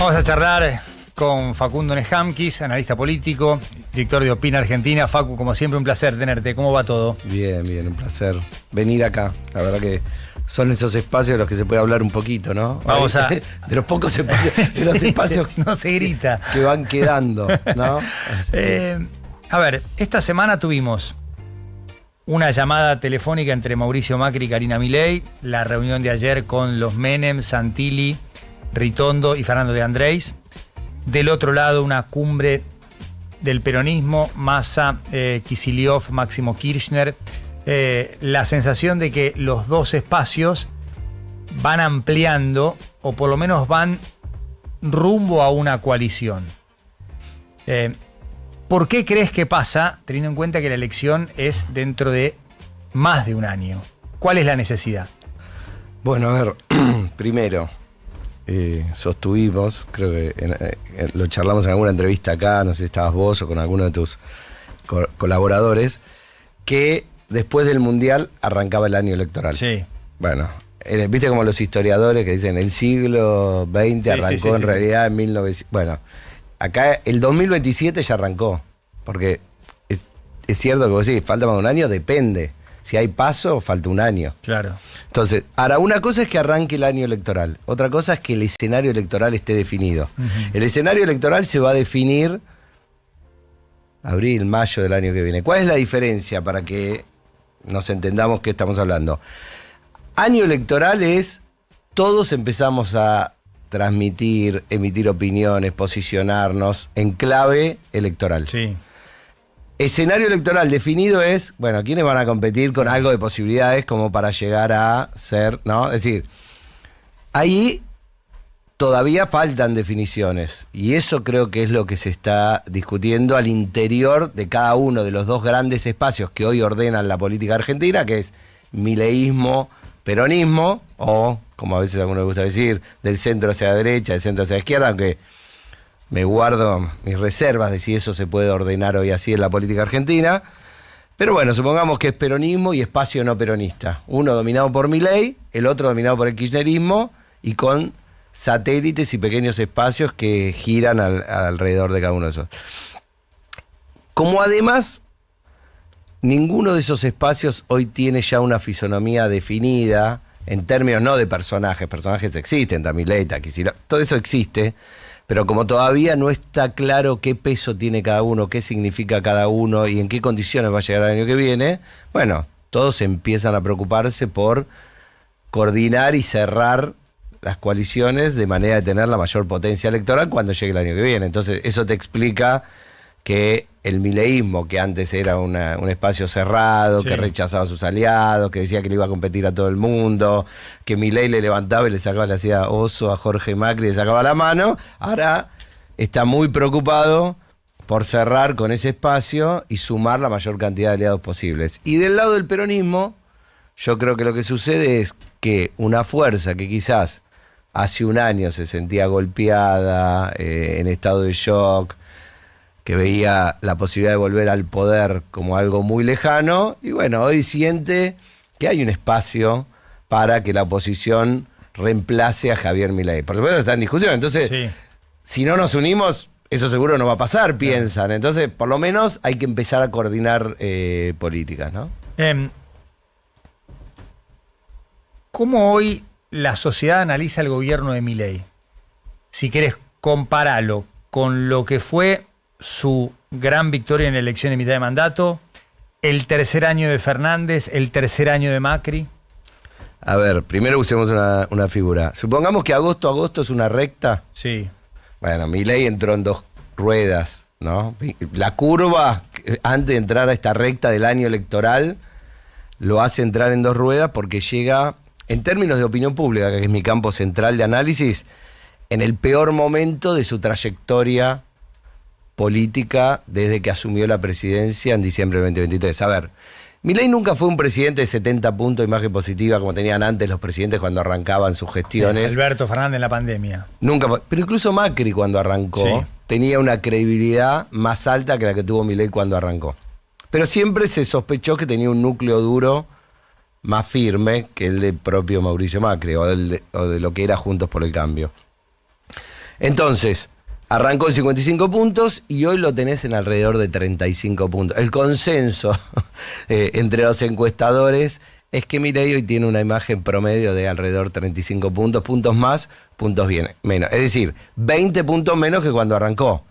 Vamos a charlar con Facundo Nejamquis, analista político, director de Opina Argentina. Facu, como siempre, un placer tenerte. ¿Cómo va todo? Bien, un placer venir acá. La verdad que son esos espacios en los que se puede hablar un poquito, ¿no? Vamos a... De los pocos espacios, de los espacios no se grita. Que van quedando, ¿no? A ver, esta semana tuvimos una llamada telefónica entre Mauricio Macri y Karina Milei, la reunión de ayer con los Menem, Santilli, Ritondo y Fernando de Andrés. Del otro lado, una cumbre del peronismo, Massa, Kicillof, Máximo Kirchner. La sensación de que los dos espacios van ampliando, o por lo menos van rumbo a una coalición. ¿Por qué crees que pasa, teniendo en cuenta que la elección es dentro de más de un año? ¿Cuál es la necesidad? Bueno, a ver, primero, sostuvimos, creo que lo charlamos en alguna entrevista acá, no sé si estabas vos o con alguno de tus colaboradores, que después del Mundial arrancaba el año electoral. Sí. Bueno, viste como los historiadores que dicen el siglo XX arrancó en realidad en 1900. Bueno, acá el 2027 ya arrancó, porque es cierto que vos decís, falta más de un año, depende. Si hay paso, falta un año. Claro. Entonces, ahora una cosa es que arranque el año electoral, otra cosa es que el escenario electoral esté definido. El escenario electoral se va a definir abril, mayo del año que viene. ¿Cuál es la diferencia para que nos entendamos qué estamos hablando? Año electoral es, todos empezamos a transmitir, emitir opiniones, posicionarnos en clave electoral. Sí. Escenario electoral definido es, bueno, ¿quiénes van a competir con algo de posibilidades como para llegar a ser, ¿no? Es decir, ahí todavía faltan definiciones y eso creo que es lo que se está discutiendo al interior de cada uno de los dos grandes espacios que hoy ordenan la política argentina, que es mileísmo, peronismo, o, como a veces a algunos les gusta decir, del centro hacia la derecha, del centro hacia la izquierda, aunque me guardo mis reservas de si eso se puede ordenar hoy así en la política argentina. Pero bueno, supongamos que es peronismo y espacio no peronista. Uno dominado por Milei, el otro dominado por el kirchnerismo y con satélites y pequeños espacios que giran alrededor de cada uno de esos. Como además ninguno de esos espacios hoy tiene ya una fisonomía definida, en términos no de personajes existen, Milei, Kicillof, todo eso existe, pero como todavía no está claro qué peso tiene cada uno, qué significa cada uno y en qué condiciones va a llegar el año que viene, bueno, todos empiezan a preocuparse por coordinar y cerrar las coaliciones de manera de tener la mayor potencia electoral cuando llegue el año que viene. Entonces, eso te explica que el mileísmo, que antes era un espacio cerrado, sí, que rechazaba a sus aliados, que decía que le iba a competir a todo el mundo, que Milei le levantaba y le sacaba, le hacía oso a Jorge Macri, le sacaba la mano, ahora está muy preocupado por cerrar con ese espacio y sumar la mayor cantidad de aliados posibles. Y del lado del peronismo, yo creo que lo que sucede es que una fuerza que quizás hace un año se sentía golpeada, en estado de shock, que veía la posibilidad de volver al poder como algo muy lejano, y bueno, hoy siente que hay un espacio para que la oposición reemplace a Javier Milei. Por supuesto está en discusión, entonces, sí, si no nos unimos, eso seguro no va a pasar, piensan. Entonces, por lo menos hay que empezar a coordinar políticas, ¿no? ¿Cómo hoy la sociedad analiza el gobierno de Milei? Si querés compararlo con lo que fue su gran victoria en la elección de mitad de mandato, el tercer año de Fernández, el tercer año de Macri. A ver, primero usemos una figura. Supongamos que agosto es una recta. Sí. Bueno, Milei entró en dos ruedas, ¿no? La curva, antes de entrar a esta recta del año electoral, lo hace entrar en dos ruedas porque llega, en términos de opinión pública, que es mi campo central de análisis, en el peor momento de su trayectoria política desde que asumió la presidencia en diciembre de 2023. A ver, Milei nunca fue un presidente de 70 puntos de imagen positiva como tenían antes los presidentes cuando arrancaban sus gestiones. Alberto Fernández en la pandemia. Nunca fue. Pero incluso Macri cuando arrancó, sí, tenía una credibilidad más alta que la que tuvo Milei cuando arrancó. Pero siempre se sospechó que tenía un núcleo duro más firme que el de propio Mauricio Macri o de lo que era Juntos por el Cambio. Entonces, arrancó en 55 puntos y hoy lo tenés en alrededor de 35 puntos. El consenso entre los encuestadores es que Milei hoy tiene una imagen promedio de alrededor de 35 puntos, puntos más, puntos menos. Es decir, 20 puntos menos que cuando arrancó.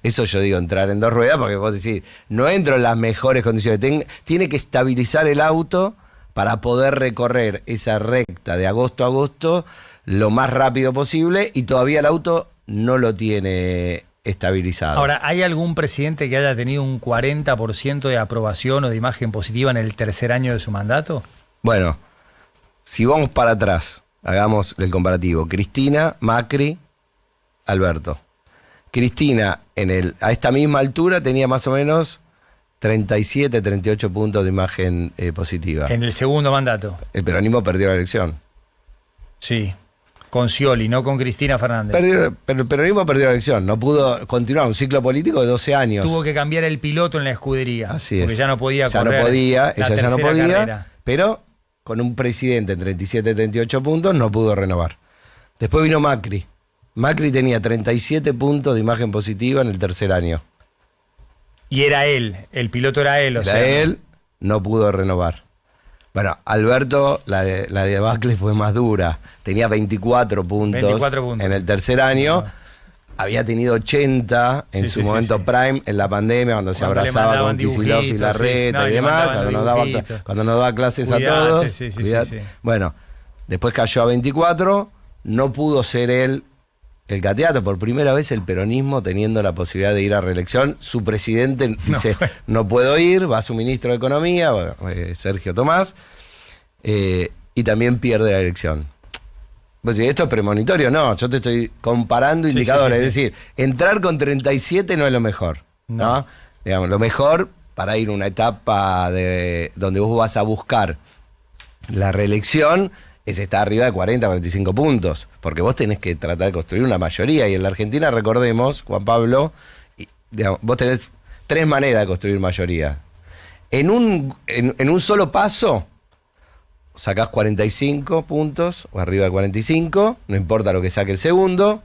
Eso yo digo, entrar en dos ruedas, porque vos decís, no entro en las mejores condiciones. Tiene que estabilizar el auto para poder recorrer esa recta de agosto a agosto lo más rápido posible, y todavía el auto no lo tiene estabilizado. Ahora, ¿hay algún presidente que haya tenido un 40% de aprobación o de imagen positiva en el tercer año de su mandato? Bueno, si vamos para atrás, hagamos el comparativo. Cristina, Macri, Alberto. Cristina, a esta misma altura, tenía más o menos 37, 38 puntos de imagen positiva. En el segundo mandato. El peronismo perdió la elección. Sí, con Scioli, no con Cristina Fernández. Pero el peronismo perdió la elección, no pudo continuar un ciclo político de 12 años. Tuvo que cambiar el piloto en la escudería. Así es. Porque ya no podía ella correr. Ella ya no podía, carrera. pero con un presidente en 37, 38 puntos no pudo renovar. Después vino Macri. Macri tenía 37 puntos de imagen positiva en el tercer año. Y era él, el piloto era él. Él, no pudo renovar. Bueno, Alberto, la debacle fue más dura. Tenía 24 puntos en el tercer año. Había tenido 80 en su momento prime, en la pandemia, cuando se abrazaba con Kicillof y Larreta y demás, cuando nos daba clases a todos. Sí. Bueno, después cayó a 24, no pudo ser él el candidato. Por primera vez el peronismo teniendo la posibilidad de ir a reelección. Su presidente dice, no puedo ir, va su ministro de Economía, Sergio Tomás, y también pierde la elección. Pues si esto es premonitorio, no, yo te estoy comparando indicadores, es decir, entrar con 37 no es lo mejor, ¿no? Digamos, lo mejor para ir a una etapa donde vos vas a buscar la reelección es estar arriba de 40, 45 puntos, porque vos tenés que tratar de construir una mayoría, y en la Argentina, recordemos, Juan Pablo, digamos, vos tenés 3 maneras de construir mayoría. En un solo paso sacás 45 puntos, o arriba de 45, no importa lo que saque el segundo,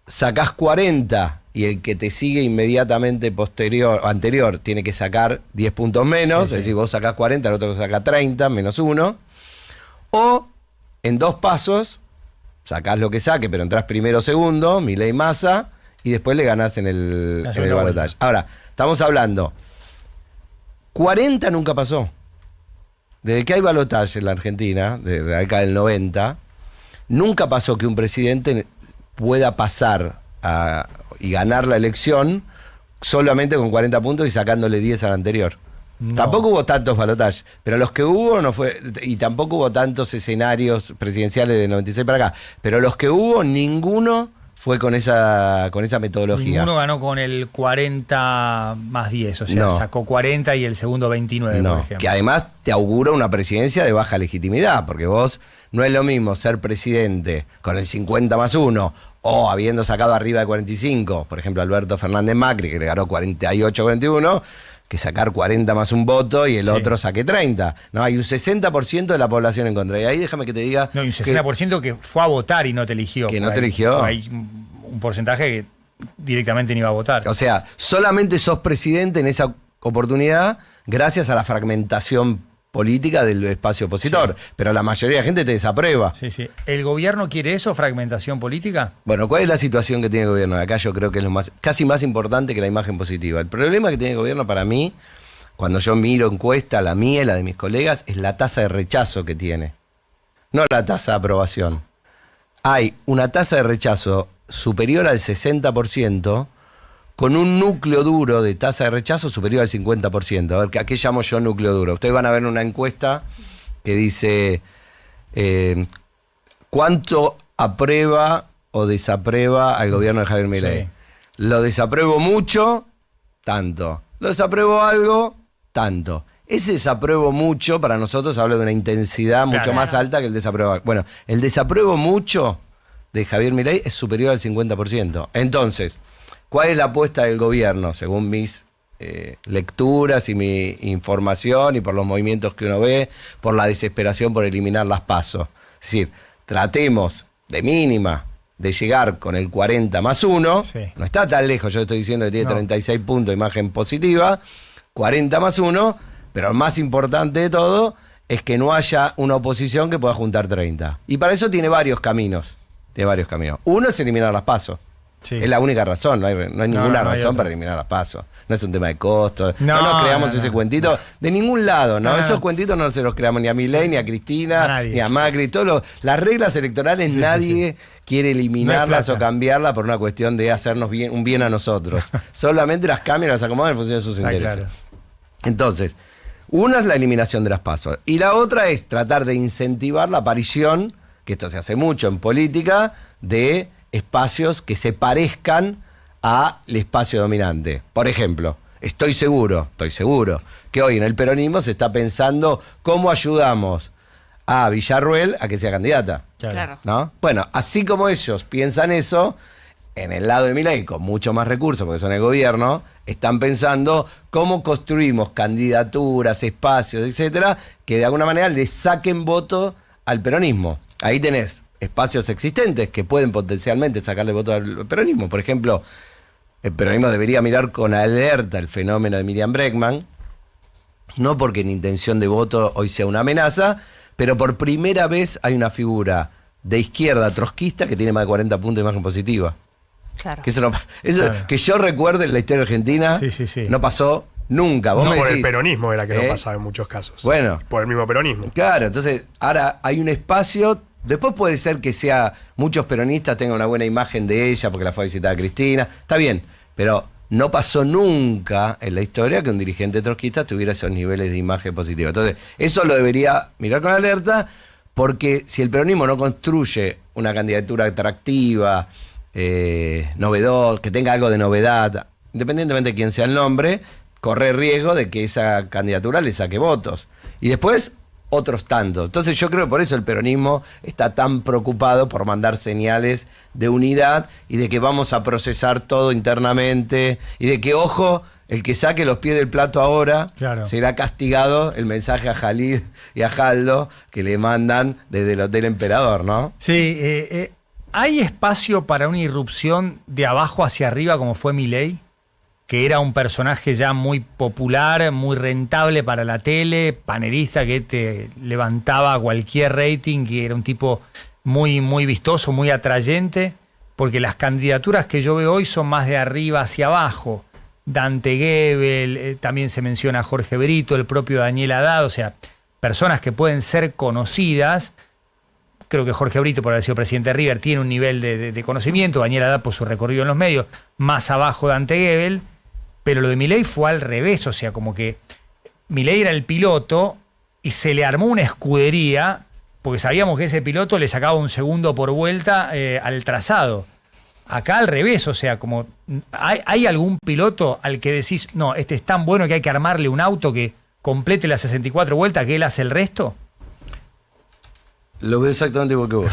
sacás 40 y el que te sigue inmediatamente anterior tiene que sacar 10 puntos menos, es decir, vos sacás 40, el otro saca 30, menos 1, o en 2 pasos sacás lo que saque, pero entrás primero o segundo, Milei Massa, y después le ganás en el balotaje. Ahora, estamos hablando, 40 nunca pasó. Desde que hay balotaje en la Argentina, desde la década del 90, nunca pasó que un presidente pueda pasar y ganar la elección solamente con 40 puntos y sacándole 10 al anterior. No. Tampoco hubo tantos balotajes, pero los que hubo no fue, y tampoco hubo tantos escenarios presidenciales del 96 para acá, pero los que hubo, ninguno fue con esa metodología. Ninguno ganó con el 40 más 10, o sea, sacó 40 y el segundo 29, por ejemplo. Que además te augura una presidencia de baja legitimidad, porque vos no es lo mismo ser presidente con el 50 más 1 o habiendo sacado arriba de 45, por ejemplo, Alberto Fernández Macri, que le ganó 48-41, que sacar 40 más un voto y el otro saque 30. No, hay un 60% de la población en contra. Y ahí déjame que te diga... No, y un 60% que fue a votar y no te eligió. Que no te eligió. Hay un porcentaje que directamente ni iba a votar. O sea, solamente sos presidente en esa oportunidad gracias a la fragmentación política del espacio opositor. Pero la mayoría de la gente te desaprueba. Sí. ¿El gobierno quiere eso, fragmentación política? Bueno, ¿cuál es la situación que tiene el gobierno? Acá yo creo que es casi más importante que la imagen positiva. El problema que tiene el gobierno para mí, cuando yo miro encuesta, la mía y la de mis colegas, es la tasa de rechazo que tiene. No la tasa de aprobación. Hay una tasa de rechazo superior al 60%, con un núcleo duro de tasa de rechazo superior al 50%. A ver, ¿a qué llamo yo núcleo duro? Ustedes van a ver una encuesta que dice ¿cuánto aprueba o desaprueba al gobierno de Javier Milei? Sí. Lo desapruebo mucho, tanto. Lo desapruebo algo, tanto. Ese desapruebo mucho para nosotros habla de una intensidad mucho más alta que el desapruebo. Bueno, el desapruebo mucho de Javier Milei es superior al 50%. Entonces, ¿cuál es la apuesta del gobierno? Según mis lecturas y mi información y por los movimientos que uno ve, por la desesperación por eliminar las PASO. Es decir, tratemos de mínima de llegar con el 40 más 1, Sí. no está tan lejos, yo estoy diciendo que tiene No. 36 puntos, imagen positiva, 40 más 1, pero lo más importante de todo es que no haya una oposición que pueda juntar 30. Y para eso tiene varios caminos. Uno es eliminar las PASO. Sí. Es la única razón, no hay ninguna no hay razón otra. para eliminar las PASO. No es un tema de costo, no, No, nos creamos no, ese no. cuentito de ningún lado, ¿no? No, no. Esos cuentitos no se los creamos ni a Milei, ni a Cristina, A nadie. ni a Macri. Las reglas electorales nadie quiere eliminarlas No hay o plata. cambiarlas por una cuestión de hacernos un bien a nosotros. Solamente las cambian y las acomodan en función de sus Está intereses. claro. Entonces, una es la eliminación de las PASO y la otra es tratar de incentivar la aparición, que esto se hace mucho en política, de espacios que se parezcan al espacio dominante. Por ejemplo, estoy seguro que hoy en el peronismo se está pensando cómo ayudamos a Villarruel a que sea candidata. Claro. ¿No? Bueno, así como ellos piensan eso, en el lado de Milei, con mucho más recursos, porque son el gobierno, están pensando cómo construimos candidaturas, espacios, etcétera, que de alguna manera le saquen voto al peronismo. Ahí tenés espacios existentes que pueden potencialmente sacarle voto al peronismo. Por ejemplo, el peronismo debería mirar con alerta el fenómeno de Miriam Bregman, no porque en intención de voto hoy sea una amenaza, pero por primera vez hay una figura de izquierda trotskista que tiene más de 40 puntos de imagen positiva. Claro. Que eso Claro. que yo recuerde en la historia argentina, Sí. no pasó nunca. Vos No, me por decís, el peronismo era que no ¿eh? pasaba en muchos casos. Bueno. Por el mismo peronismo. Claro, entonces ahora hay un espacio. Después puede ser que sea muchos peronistas tengan una buena imagen de ella porque la fue a visitar a Cristina. Está bien, pero no pasó nunca en la historia que un dirigente trotskista tuviera esos niveles de imagen positiva. Entonces, eso lo debería mirar con alerta, porque si el peronismo no construye una candidatura atractiva, novedosa, que tenga algo de novedad, independientemente de quién sea el nombre, corre riesgo de que esa candidatura le saque votos. Y después otros tantos. Entonces yo creo que por eso el peronismo está tan preocupado por mandar señales de unidad y de que vamos a procesar todo internamente y de que, ojo, el que saque los pies del plato ahora Claro. será castigado, el mensaje a Jalil y a Jaldo que le mandan desde el Hotel Emperador, ¿no? Sí, ¿hay espacio para una irrupción de abajo hacia arriba como fue Milei? Que era un personaje ya muy popular, muy rentable para la tele, panelista que te levantaba cualquier rating, que era un tipo muy, muy vistoso, muy atrayente, porque las candidaturas que yo veo hoy son más de arriba hacia abajo. Dante Gebel, también se menciona a Jorge Brito, el propio Daniel Haddad, o sea, personas que pueden ser conocidas. Creo que Jorge Brito, por haber sido presidente de River, tiene un nivel de conocimiento, Daniel Haddad por su recorrido en los medios, más abajo Dante Gebel. Pero lo de Milei fue al revés, o sea, como que Milei era el piloto y se le armó una escudería, porque sabíamos que ese piloto le sacaba un segundo por vuelta al trazado. Acá al revés, o sea, como ¿hay algún piloto al que decís, no, este es tan bueno que hay que armarle un auto que complete las 64 vueltas, que él hace el resto? Lo veo exactamente igual que vos.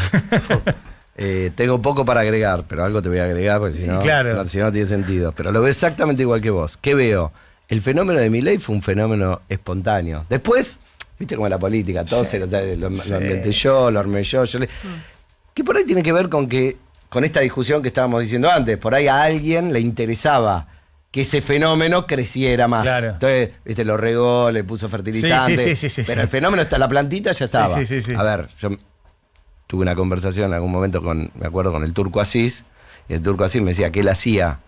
Tengo poco para agregar, pero algo te voy a agregar porque si no, Claro. si no tiene sentido. Pero lo veo exactamente igual que vos. ¿Qué veo? El fenómeno de Milei fue un fenómeno espontáneo. Después, viste como la política, todo lo inventé yo, lo armé yo. Que por ahí tiene que ver con esta discusión que estábamos diciendo antes. Por ahí a alguien le interesaba que ese fenómeno creciera más. Claro. Entonces, viste, lo regó, le puso fertilizante. Sí, pero el fenómeno está, la plantita ya estaba. Sí. A ver, yo tuve una conversación en algún momento me acuerdo, con el Turco Asís, y el Turco Asís me decía que él hacía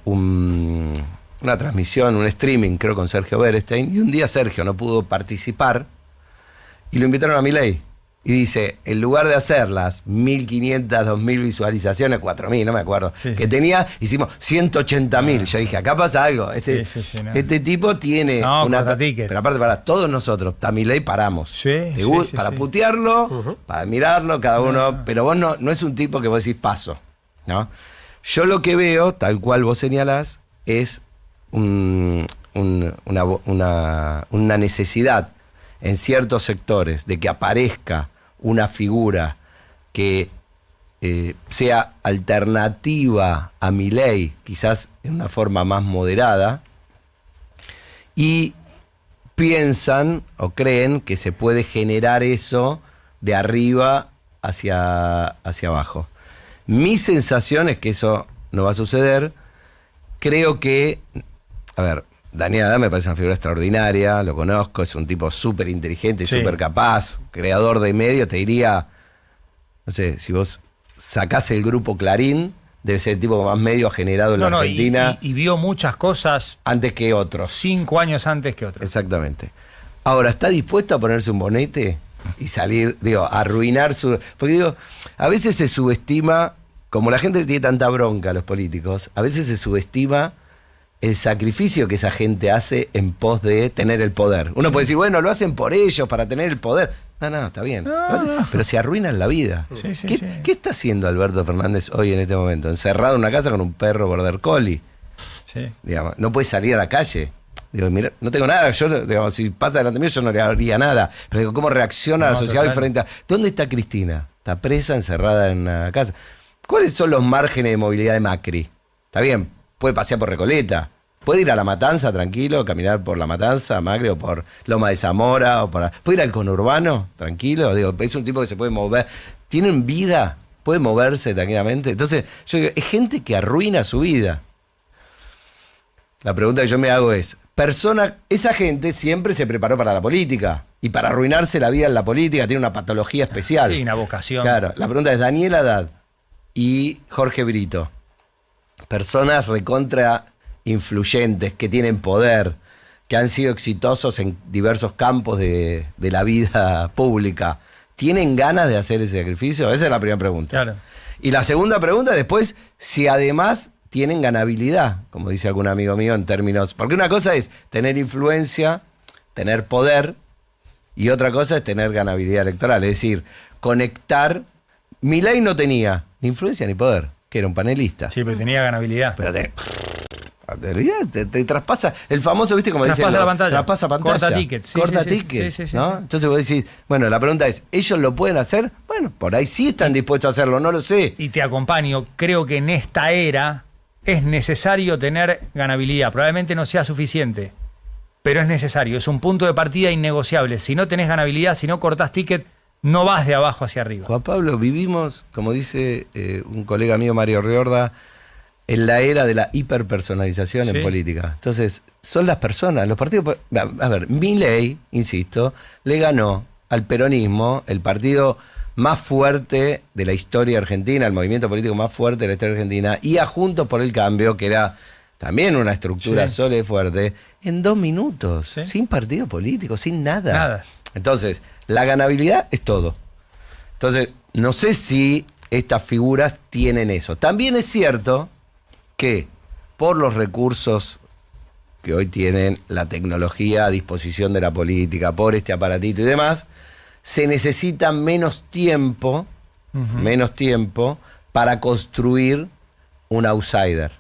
una transmisión, un streaming, creo, con Sergio Berestein, y un día Sergio no pudo participar, y lo invitaron a Milei. Y dice, en lugar de hacer las 1.500, 2.000 visualizaciones, 4.000, no me acuerdo, que tenía, hicimos 180.000. Yo dije, acá pasa algo. Este tipo tiene una... ticket. Pero aparte, para todos nosotros, Milei paramos. Para putearlo, para admirarlo, cada uno. Pero vos no es un tipo que vos decís paso, ¿no? Yo lo que veo, tal cual vos señalás, es una necesidad en ciertos sectores de que aparezca una figura que sea alternativa a Milei, quizás en una forma más moderada, y piensan o creen que se puede generar eso de arriba hacia abajo. Mi sensación es que eso no va a suceder. Creo que, a ver, Daniel Haddad me parece una figura extraordinaria, lo conozco, es un tipo súper inteligente, Sí. súper capaz, creador de medios, te diría, no sé, si vos sacás el grupo Clarín, debe ser el tipo que más medios ha generado en la Argentina y vio muchas cosas antes que otros. 5 años antes que otros. Exactamente. Ahora, ¿está dispuesto a ponerse un bonete y salir, digo, a arruinar su... Porque digo, a veces se subestima, como la gente tiene tanta bronca a los políticos, a veces se subestima el sacrificio que esa gente hace en pos de tener el poder. Uno puede decir, bueno, lo hacen por ellos, para tener el poder. No, está bien. No. Pero se arruinan la vida. Sí, sí, ¿Qué, sí. qué está haciendo Alberto Fernández hoy en este momento? Encerrado en una casa con un perro border collie. Sí. Digamos, no puede salir a la calle. Digo, mira, no tengo nada, yo, digamos, si pasa delante mío yo no le haría nada. Pero digo, ¿cómo reacciona la sociedad total. frente a... ¿Dónde está Cristina? Está presa, encerrada en una casa. ¿Cuáles son los márgenes de movilidad de Macri? Está bien, puede pasear por Recoleta. Puede ir a La Matanza tranquilo, caminar por La Matanza, Macri, o por Loma de Zamora, puede ir al conurbano tranquilo. Digo, es un tipo que se puede mover. Tienen vida, puede moverse tranquilamente. Entonces, yo digo, es gente que arruina su vida. La pregunta que yo me hago es, esa gente siempre se preparó para la política y para arruinarse la vida en la política tiene una patología especial. Sí, una vocación. Claro, la pregunta es Daniel Haddad y Jorge Brito, personas recontra influyentes, que tienen poder, que han sido exitosos en diversos campos de la vida pública, ¿tienen ganas de hacer ese sacrificio? Esa es la primera pregunta. Claro. Y la segunda pregunta después, si además tienen ganabilidad, como dice algún amigo mío en términos... Porque una cosa es tener influencia, tener poder, y otra cosa es tener ganabilidad electoral, es decir, conectar... Milei no tenía ni influencia ni poder, que era un panelista. Sí, pero tenía ganabilidad. Pero te traspasa, el famoso, ¿viste? Como Traspasa dicen, la pantalla. traspasa pantalla. Corta ticket. Sí, Corta sí, sí, ticket, sí, sí, sí, ¿no? sí. Entonces vos decís, bueno, la pregunta es, ¿ellos lo pueden hacer? Bueno, por ahí sí están dispuestos a hacerlo, no lo sé. Y te acompaño, creo que en esta era es necesario tener ganabilidad. Probablemente no sea suficiente, pero es necesario. Es un punto de partida innegociable. Si no tenés ganabilidad, si no cortás ticket, no vas de abajo hacia arriba. Juan Pablo, vivimos, como dice un colega mío, Mario Riorda, en la era de la hiperpersonalización Sí. en política. Entonces, son las personas, los partidos... A ver, Milei, insisto, le ganó al peronismo, el partido más fuerte de la historia argentina, el movimiento político más fuerte de la historia argentina, y a Juntos por el Cambio, que era también una estructura Sí. sólida y fuerte, en 2 minutos, Sí. sin partido político, sin nada. Nada. Entonces, la ganabilidad es todo. Entonces, no sé si estas figuras tienen eso. También es cierto que por los recursos que hoy tienen, la tecnología a disposición de la política, por este aparatito y demás, se necesita menos tiempo para construir un outsider.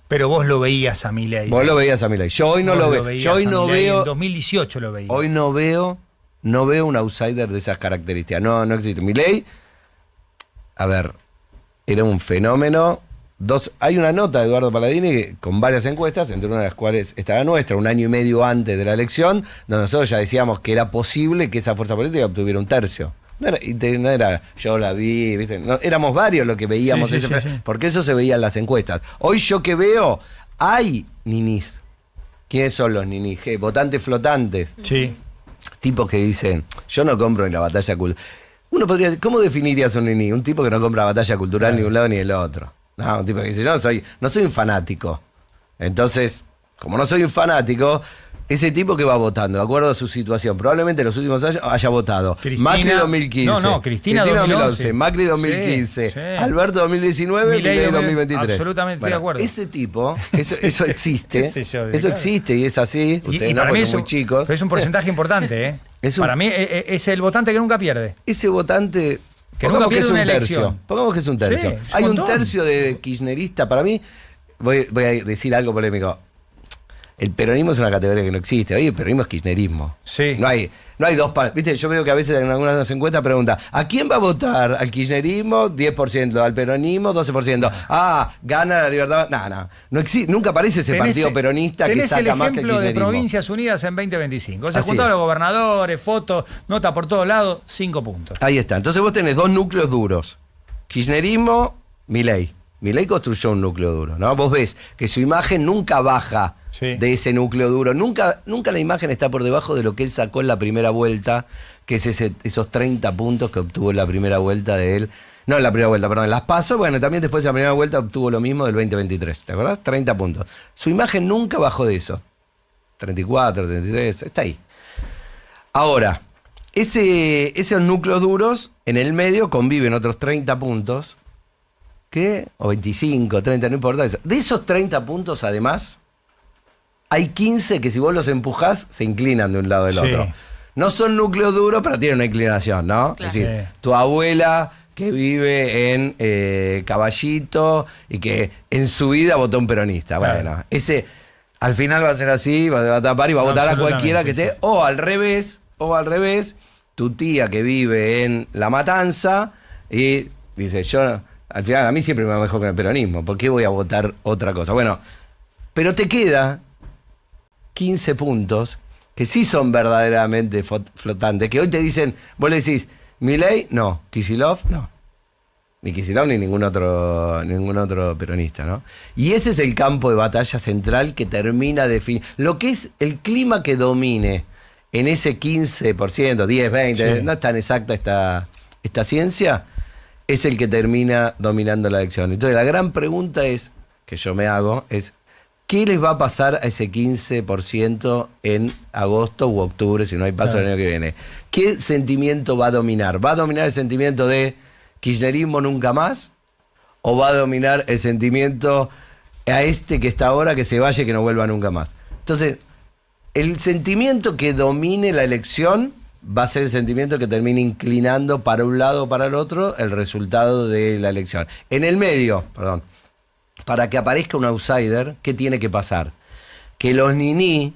Pero vos lo veías a Milei. Vos lo veías a Milei. Yo hoy no Vos lo veo. veías Yo hoy a no Milei, veo. En 2018 lo veía. Hoy no veo un outsider de esas características. No existe. Milei, a ver, era un fenómeno. Hay una nota de Eduardo Palladini con varias encuestas, entre una de las cuales está la nuestra, 1 año y medio antes de la elección, donde nosotros ya decíamos que era posible que esa fuerza política obtuviera un tercio. No era yo la vi, ¿viste? No, éramos varios los que veíamos Sí, sí, ese, sí. porque eso se veía en las encuestas. Hoy yo que veo, hay ninis. ¿Quiénes son los ninis? ¿Qué? Votantes flotantes. Sí. Tipos que dicen, yo no compro en la batalla cultural. Uno podría decir, ¿cómo definirías un niní? Un tipo que no compra batalla cultural ni de un lado ni del otro. No, un tipo que dice, yo no soy un fanático. Entonces, como no soy un fanático, ese tipo que va votando, de acuerdo a su situación, probablemente en los últimos años haya votado Cristina- Macri 2015. No, Cristina 2011. Macri 2015. Sí, sí. Alberto 2019, Milei Milei 2023. Absolutamente, estoy de acuerdo. Ese tipo, eso existe. Qué sé yo, Eso claro. existe y es así. Ustedes Y no, para mí porque es son un, muy chicos. pero es un porcentaje importante, ¿eh? Para mí es el votante que nunca pierde. Ese votante, Que pongamos nunca que es pierde un una tercio. elección. Pongamos que es un tercio. Sí, es un Hay un montón. tercio de kirchnerista. Para mí, voy a decir algo polémico. El peronismo es una categoría que no existe. Hoy el peronismo es kirchnerismo. Sí. No hay dos Viste, yo veo que a veces en algunas encuestas preguntan, ¿a quién va a votar? ¿Al kirchnerismo? 10%. ¿Al peronismo? 12%. ¿Gana la libertad? No existe. Nunca aparece ese partido peronista que saca más que el ejemplo de kirchnerismo. Provincias Unidas en 2025. Se Así juntaron es. los gobernadores, fotos, nota por todos lados, 5 puntos. Ahí está. Entonces vos tenés 2 núcleos duros. Kirchnerismo Milei. Milei construyó un núcleo duro, ¿no? Vos ves que su imagen nunca baja de ese núcleo duro. Nunca la imagen está por debajo de lo que él sacó en la primera vuelta, que es esos 30 puntos que obtuvo en la primera vuelta de él. No en la primera vuelta, perdón, en las PASO. Bueno, también después de la primera vuelta obtuvo lo mismo del 2023. ¿Te acordás? 30 puntos. Su imagen nunca bajó de eso. 34, 33, está ahí. Ahora, esos núcleos duros, en el medio conviven otros 30 puntos, o 25, 30, no importa eso. De esos 30 puntos, además, hay 15 que si vos los empujás, se inclinan de un lado del otro. No son núcleos duros, pero tienen una inclinación, ¿no? Claro. Es decir, tu abuela que vive en Caballito y que en su vida votó un peronista. Bueno, ese al final va a ser así, va a tapar y va a votar a cualquiera que esté. Sí. O al revés, tu tía que vive en La Matanza y dice, yo, al final a mí siempre me va mejor con el peronismo, ¿por qué voy a votar otra cosa? Bueno, pero te queda 15 puntos que sí son verdaderamente flotantes, que hoy te dicen, vos le decís, Milei, no, Kicillof, no. Ni Kicillof ni ningún otro peronista, ¿no? Y ese es el campo de batalla central que termina definiendo lo que es el clima que domine en ese 15%, 10, 20, no es tan exacta esta ciencia, es el que termina dominando la elección. Entonces la gran pregunta que yo me hago es, ¿qué les va a pasar a ese 15% en agosto u octubre, si no hay paso el año que viene? ¿Qué sentimiento va a dominar? ¿Va a dominar el sentimiento de kirchnerismo nunca más? ¿O va a dominar el sentimiento a este que está ahora, que se vaya y que no vuelva nunca más? Entonces, el sentimiento que domine la elección va a ser el sentimiento que termine inclinando para un lado o para el otro el resultado de la elección. En el medio, para que aparezca un outsider, ¿qué tiene que pasar? Que los niní,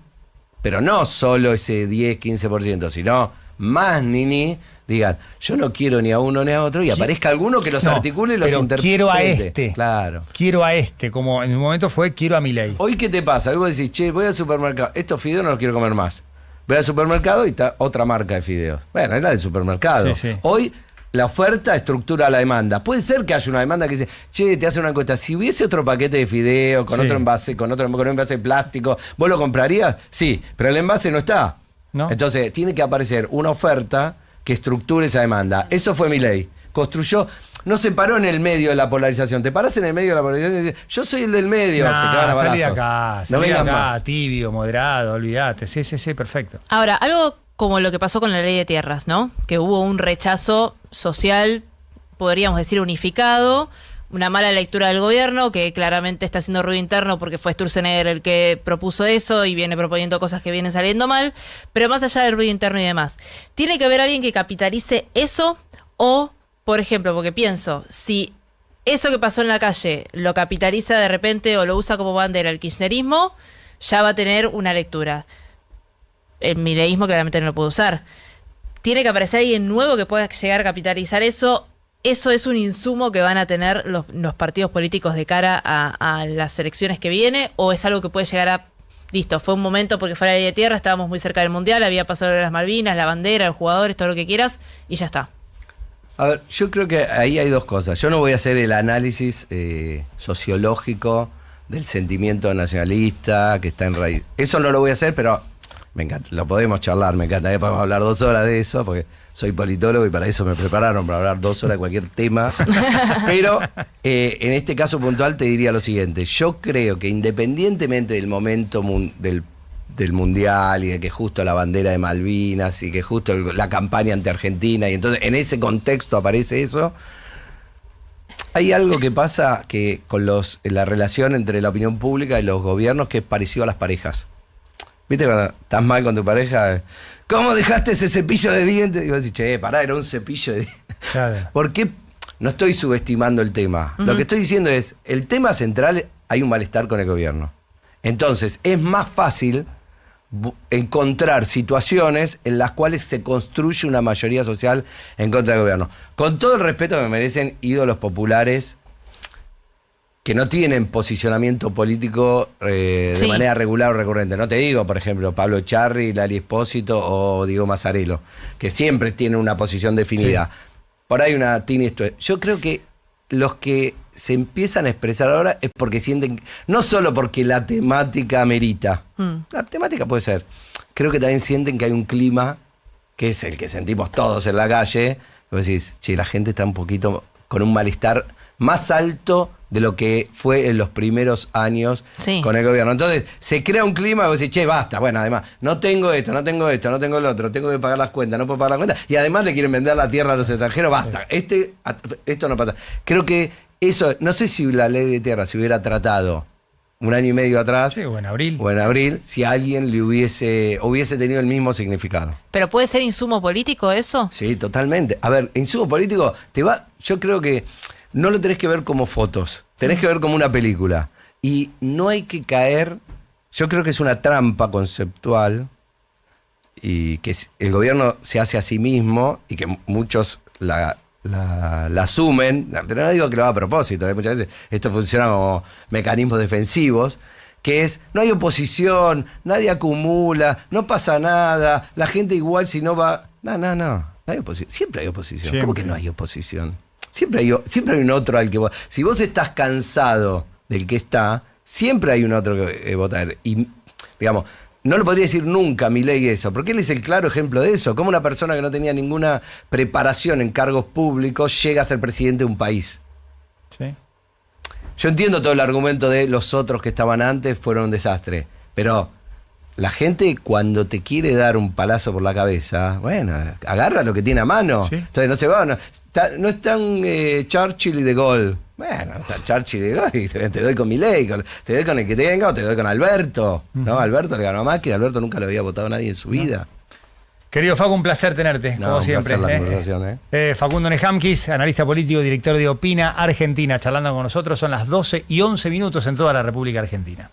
pero no solo ese 10, 15%, sino más niní, digan, yo no quiero ni a uno ni a otro, y aparezca alguno que los articule y los interprete. Quiero a este. Claro. Quiero a este, como en un momento fue quiero a Milei. Hoy, ¿qué te pasa? Hoy vos decís, che, voy al supermercado, estos fideos no los quiero comer más. Voy al supermercado y está otra marca de fideos. Bueno, es la del supermercado. Sí. Hoy la oferta estructura la demanda. Puede ser que haya una demanda que dice, che, te hace una encuesta, si hubiese otro paquete de fideo con otro envase, con un envase de plástico, ¿vos lo comprarías? Sí, pero el envase no está. ¿No? Entonces, tiene que aparecer una oferta que estructure esa demanda. Eso fue Milei. Construyó, no se paró en el medio de la polarización. Te parás en el medio de la polarización y dices, yo soy el del medio, te cagan a salí de balazos. acá, No vengas acá, más. tibio, moderado, olvídate. Sí, perfecto. Ahora, algo como lo que pasó con la ley de tierras, ¿no? Que hubo un rechazo social, podríamos decir unificado, una mala lectura del gobierno, que claramente está haciendo ruido interno porque fue Sturzenegger el que propuso eso y viene proponiendo cosas que vienen saliendo mal, pero más allá del ruido interno y demás, ¿tiene que haber alguien que capitalice eso? O, por ejemplo, porque pienso, si eso que pasó en la calle lo capitaliza de repente o lo usa como bandera el kirchnerismo, ya va a tener una lectura. El mileísmo claramente no lo puede usar. Tiene que aparecer alguien nuevo que pueda llegar a capitalizar eso. ¿Eso es un insumo que van a tener los partidos políticos de cara a las elecciones que viene? ¿O es algo que puede llegar a... Listo, fue un momento porque fue la ley de tierra, estábamos muy cerca del Mundial, había pasado las Malvinas, la bandera, los jugadores, todo lo que quieras, y ya está? A ver, yo creo que ahí hay dos cosas. Yo no voy a hacer el análisis sociológico del sentimiento nacionalista que está en raíz. Eso no lo voy a hacer, pero me encanta, lo podemos charlar, me encantaría, podemos hablar 2 horas de eso, porque soy politólogo y para eso me prepararon, para hablar 2 horas de cualquier tema. Pero en este caso puntual te diría lo siguiente. Yo creo que independientemente del momento del Mundial y de que justo la bandera de Malvinas y que justo la campaña ante Argentina, y entonces en ese contexto aparece eso, hay algo que pasa que con la relación entre la opinión pública y los gobiernos que es parecido a las parejas. ¿Viste cuando estás mal con tu pareja? ¿Cómo dejaste ese cepillo de dientes? Y vos decís, che, pará, era un cepillo de dientes. Claro. ¿Por qué? No estoy subestimando el tema. Lo que estoy diciendo es, el tema central, hay un malestar con el gobierno. Entonces, es más fácil encontrar situaciones en las cuales se construye una mayoría social en contra del gobierno. Con todo el respeto que me merecen ídolos populares que no tienen posicionamiento político de manera regular o recurrente. No te digo, por ejemplo, Pablo Echarri, Lali Espósito o Diego Mazzarello, que siempre tienen una posición definida. Sí. Por ahí una Tini. Yo creo que los que se empiezan a expresar ahora es porque sienten, no solo porque la temática amerita, la temática puede ser, creo que también sienten que hay un clima que es el que sentimos todos en la calle. Vos decís, che, la gente está un poquito con un malestar más alto de lo que fue en los primeros años con el gobierno. Entonces, se crea un clima y vos decís, che, basta. Bueno, además, no tengo esto, no tengo lo otro, tengo que pagar las cuentas, no puedo pagar las cuentas. Y además le quieren vender la tierra a los extranjeros, basta. Esto no pasa. Creo que eso, no sé si la ley de tierra se hubiera tratado un año y medio atrás, sí, o en abril, si alguien le hubiese tenido el mismo significado. ¿Pero puede ser insumo político eso? Sí, totalmente. A ver, insumo político, yo creo que no lo tenés que ver como fotos, tenés que ver como una película. Y no hay que caer, yo creo que es una trampa conceptual y que el gobierno se hace a sí mismo y que muchos la asumen, pero no digo que lo haga a propósito, muchas veces esto funciona como mecanismos defensivos, que es, no hay oposición, nadie acumula, no pasa nada, la gente igual si no va... No hay oposición, siempre hay oposición. Siempre. ¿Cómo que no hay oposición? Siempre hay un otro al que vos... Si vos estás cansado del que está, siempre hay un otro que votar. Y, digamos, no lo podría decir nunca Milei eso, porque él es el claro ejemplo de eso. Como una persona que no tenía ninguna preparación en cargos públicos llega a ser presidente de un país. Sí. Yo entiendo todo el argumento de los otros que estaban antes fueron un desastre, pero la gente cuando te quiere dar un palazo por la cabeza, bueno, agarra lo que tiene a mano. Sí. Entonces no se va, no están Churchill y De Gaulle. Bueno, está Churchill y De Gaulle y te doy con Milei, te doy con el que tenga o te doy con Alberto. ¿No? Alberto le ganó a Macri, Alberto nunca lo había votado a nadie en su vida. Querido Facu, un placer tenerte, como Un siempre. placer la conversación, Facundo Nejamquis, analista político, director de Opina Argentina, charlando con nosotros. Son las 12:11 en toda la República Argentina.